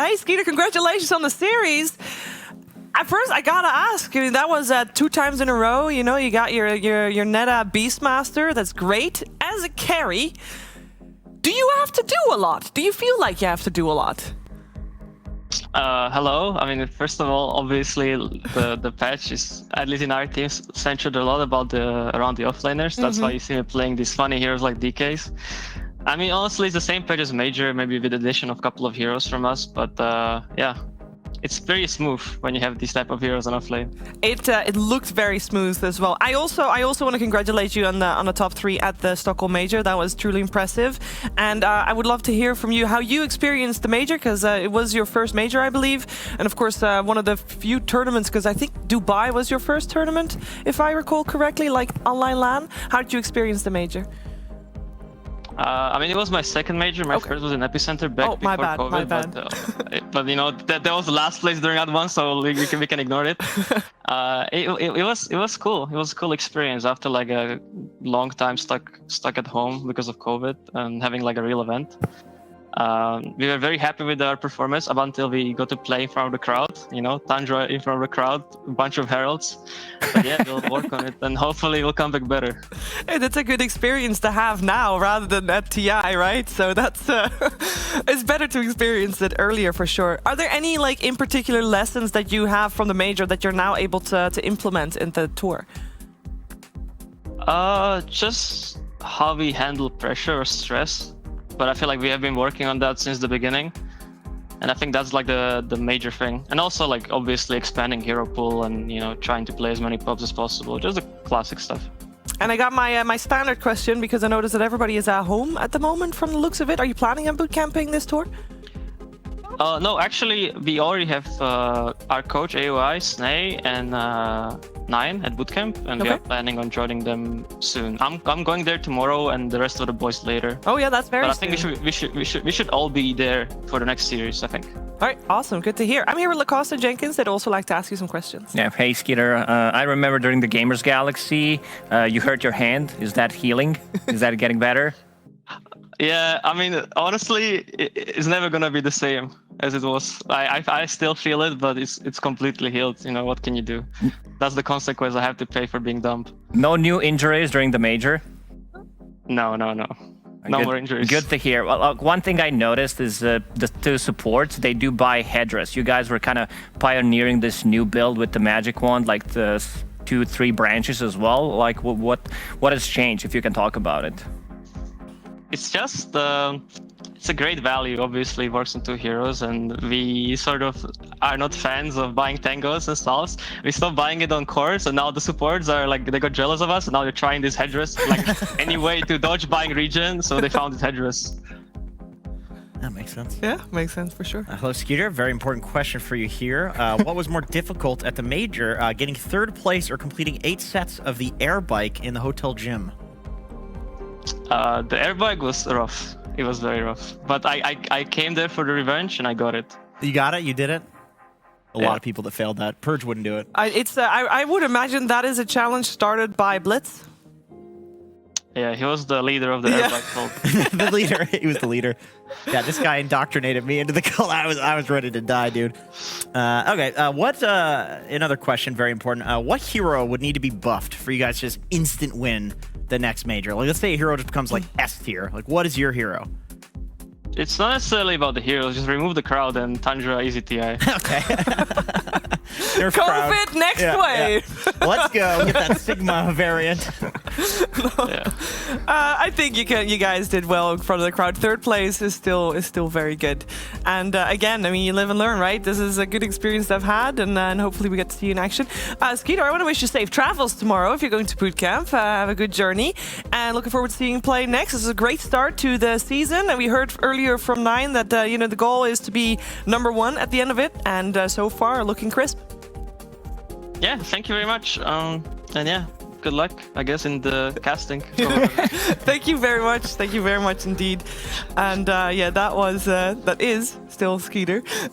Hey, Skiter, congratulations on the series. At first, I gotta ask, I mean, that was 2 times in a row. You know, you got your Neta Beastmaster. That's great. As a carry, do you have to do a lot? Do you feel like you have to do a lot? Hello. I mean, first of all, obviously the patch is, at least in our teams, centered a lot about around the offlaners. That's why you see me playing these funny heroes like DKs. I mean, honestly, it's the same patch as Major, maybe with the addition of a couple of heroes from us. But yeah, it's very smooth when you have these type of heroes on offlane. It looked very smooth as well. I also want to congratulate you on the top 3 at the Stockholm Major. That was truly impressive. And I would love to hear from you how you experienced the Major, because it was your first Major, I believe. And of course, one of the few tournaments, because I think Dubai was your first tournament, if I recall correctly, like online LAN. How did you experience the Major? I mean, it was my second Major. My first was in Epicenter back before COVID. My bad. But you know, that was the last place during that one, so we can ignore it. It was cool. It was a cool experience after like a long time stuck at home because of COVID and having like a real event. We were very happy with our performance up until we got to play in front of the crowd. You know, Tundra in front of the crowd, a bunch of heralds. But yeah, we'll work on it and hopefully we'll come back better. Hey, that's a good experience to have now rather than at TI, right? So that's it's better to experience it earlier for sure. Are there any like in particular lessons that you have from the Major that you're now able to implement in the tour? Just how we handle pressure or stress. But I feel like we have been working on that since the beginning. And I think that's like the major thing. And also like obviously expanding hero pool and, you know, trying to play as many pubs as possible. Just the classic stuff. And I got my standard question because I noticed that everybody is at home at the moment from the looks of it. Are you planning on boot camping this tour? No, actually, we already have our coach AOI, Snay, and Nine at bootcamp, and we are planning on joining them soon. I'm going there tomorrow, and the rest of the boys later. Oh yeah, that's very. But I think we should all be there for the next series, I think. All right, awesome, good to hear. I'm here with Lacoste and Jenkins. They'd also like to ask you some questions. Yeah, hey Skiter. I remember during the Gamers Galaxy, you hurt your hand. Is that healing? Is that getting better? Yeah, I mean, honestly, it's never gonna be the same as it was. I still feel it, but it's completely healed. You know, what can you do? That's the consequence I have to pay for being dumb. No new injuries during the Major? No. No more injuries. Good to hear. Well, one thing I noticed is the 2 supports, they do buy headdress. You guys were kind of pioneering this new build with the magic wand, like the 2-3 branches as well. Like, what has changed, if you can talk about it? It's just it's a great value. Obviously, it works on 2 heroes, and we sort of are not fans of buying tangos and stuff. We stopped buying it on cores, and now the supports are like, they got jealous of us, and now they're trying this headdress like any way to dodge buying regen. So they found this headdress. That makes sense. Yeah, makes sense for sure. Hello, Skiter. Very important question for you here. What was more difficult at the Major, getting 3rd place or completing 8 sets of the air bike in the hotel gym? The air bike was rough. It was very rough. But I came there for the revenge and I got it. You got it? You did it? A lot of people that failed that. Purge wouldn't do it. I would imagine that is a challenge started by Blitz. Yeah, he was the leader of the air bike cult. The leader. He was the leader. Yeah, this guy indoctrinated me into the cult. I was ready to die, dude. Okay, another question, very important. What hero would need to be buffed for you guys to just instant win the next Major? Like, let's say a hero just becomes like S tier. Like, what is your hero? It's not necessarily about the heroes. Just remove the crowd and Tundra easy TI. Okay. COVID next wave. Yeah. Let's go. Get that Sigma variant. I think you guys did well in front of the crowd. 3rd place is still very good. And again, I mean, you live and learn, right? This is a good experience I've had, and hopefully we get to see you in action. Skiter, I want to wish you safe travels tomorrow if you're going to boot camp. Have a good journey, and looking forward to seeing you play next. This is a great start to the season, and we heard earlier from Nine that the goal is to be #1 at the end of it, and so far looking crisp. Yeah, thank you very much. And yeah, good luck, I guess, in the casting. Thank you very much. Thank you very much indeed. And yeah, that is still Skiter.